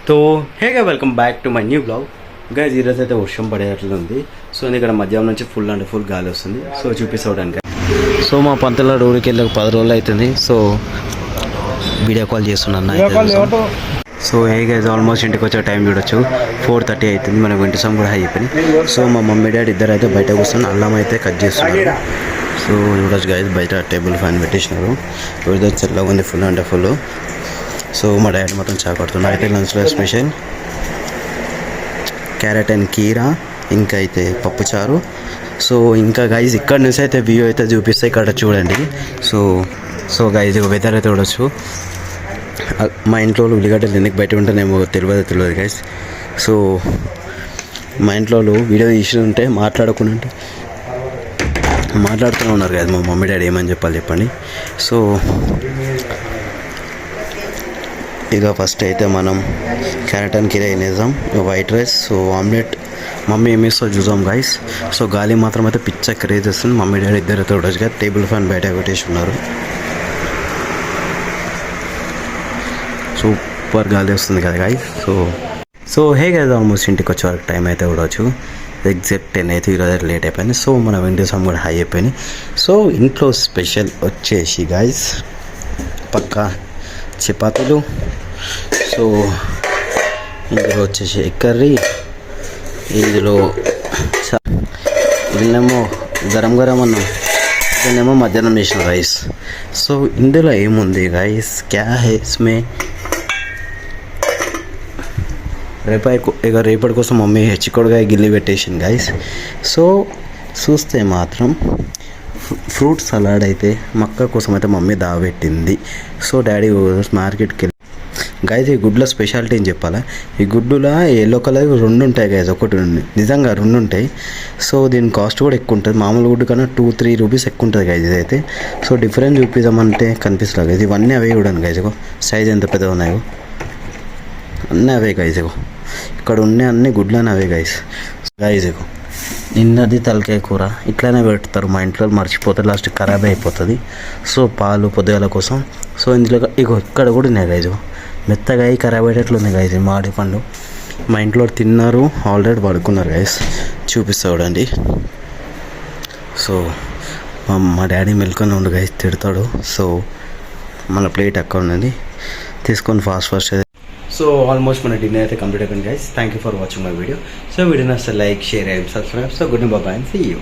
तो हेगा welcome back to my new blog guys. ఈరోజు అయితే వర్షం పడేటట్లు ఉంది. సో ఇక్కడ మధ్యాహ్నం నుంచి ఫుల్ అంటే ఫుల్ గాలి వస్తుంది. సో చూపిస్తాడానికి సో మా పంతుల ఊరికి వెళ్ళి 10 రోజులు అవుతుంది. సో వీడియో కాల్ చేస్తున్నాను. సో హే గైస్, ఆల్మోస్ట్ ఇంటికి వచ్చే టైం చూడొచ్చు 4:30 అవుతుంది. మన వెంట సమ్ కూడా అయిపోయింది. సో మా మమ్మీ డాడీ ఇద్దరు అయితే బయట కూర్చొని అల్లం అయితే కట్ చేస్తున్నారు. సో చూడొచ్చు గైస్, బయట టేబుల్ ఫ్యాన్ పెట్టేసినారు. వెదర్ చల్లగా ఉంది, ఫుల్ అంటే ఫుల్. సో మా డాడీ మొత్తం చా కొడుతున్నారు. అయితే లంచ్లో స్పెషల్ క్యారెట్ అండ్ కీరా, ఇంకా అయితే పప్పుచారు. సో ఇంకా గైజ్ ఇక్కడ నుంచి అయితే వ్యూ అయితే చూపిస్తే ఇక్కడ చూడండి. సో గైజ్ వెదర్ అయితే చూడొచ్చు. మా ఇంట్లో ఉల్లిగడ్డలు ఎందుకు బయట ఉంటేనేమో తెలియదు గైజ్. సో మా ఇంట్లో వీడియో తీసి ఉంటే మాట్లాడుతూనే ఉన్నారు కదా మా మమ్మీ డాడీ. ఏమని చెప్పండి. సో ఇక ఫస్ట్ అయితే మనం క్యారెట్ అండ్ కీరా తినేద్దాం, white rice. So omelette mummy ఏమేస్తో చూద్దాం గైస్. సో గాలి మాత్రం అయితే పిచ్చ క్రేజ్ వస్తుంది. మమ్మీ డాడీ ఇద్దరు అయితే ఉండొచ్చు కదా, టేబుల్ ఫ్యాన్ బయట పెట్టేసి ఉన్నారు. సూపర్ గాలి వస్తుంది కదా guys. So hey guys, almost ఇంటికి వచ్చే వరకు టైం అయితే ఉండవచ్చు. ఎగ్జాక్ట్ 10 అయితే ఈరోజు లేట్ అయిపోయింది. సో మన విండోస్ కూడా హై అయిపోయినాయి. సో ఇంట్లో స్పెషల్ వచ్చేసి గైస్ పక్కా చపాతీలు. సో ఇందులో వచ్చేసి ఎగ్ కర్రీ, ఇందులో ఇదేమో గరం అన్నం, ఇదేమో మధ్యాహ్నం చేసిన రైస్. సో ఇందులో ఏముంది గైస్, క్యా హై ఇస్మే. రేపటి కోసం మమ్మీ చిక్కుడుకాయ గిల్లి పెట్టేసింది గైస్. సో చూస్తే మాత్రం ఫ్రూట్ సలాడ్ అయితే మక్క కోసం అయితే మమ్మీ దావెట్టింది. సో డాడీ మార్కెట్కి వెళ్ళి గైస్, ఈ గుడ్ల స్పెషాలిటీ అని చెప్పాలా. ఈ గుడ్డులా ఎల్లో కలర్ 2 ఉంటాయి గైస్, ఒకటి నిజంగా 2 ఉంటాయి. సో దీని కాస్ట్ కూడా ఎక్కువ ఉంటుంది. మామూలు గుడ్డు కన్నా 2-3 రూపీస్ ఎక్కువ ఉంటుంది గైస్ ఇదైతే. సో డిఫరెన్స్ చూపిద్దామంటే కనిపిస్తుంది గైస్. ఇవన్నీ అవే చూడండి గైస్, సైజ్ ఎంత పెద్దగా ఉన్నాయో అన్నీ అవే గైస్. ఇక్కడ ఉన్నాయి అన్ని గుడ్లని అవే గైస్. నిన్నది తలకాయ కూర ఇట్లానే పెడతారు మా ఇంట్లో, మర్చిపోతారు, లాస్ట్ ఖరాబ్ అయిపోతుంది. సో పాలు పొద్దుగాల కోసం. సో ఇందులో ఇక్కడ కూడా ఉన్నాయి గైజ్, మెత్తగా అయి ఖరాబ్ అయ్యేటట్లుంది గైజ్. మామిడి పండు మా ఇంట్లో తిన్నారు, ఆల్రెడీ పడుకున్నారు గైజ్. చూపిస్తా చూడండి. సో మా డాడీ మెల్కొని ఉండు గైజ్, తిడతాడు. సో మన ప్లేట్ అక్కడ ఉన్నది, తీసుకొని ఫాస్ట్. సో ఆల్మోస్ట్ మన డిన్నర్ అయితే కంప్లీట్ అయిపోయింది guys. Thank you for watching my video. So video నచ్చితే like, share and subscribe. So good bye and see you.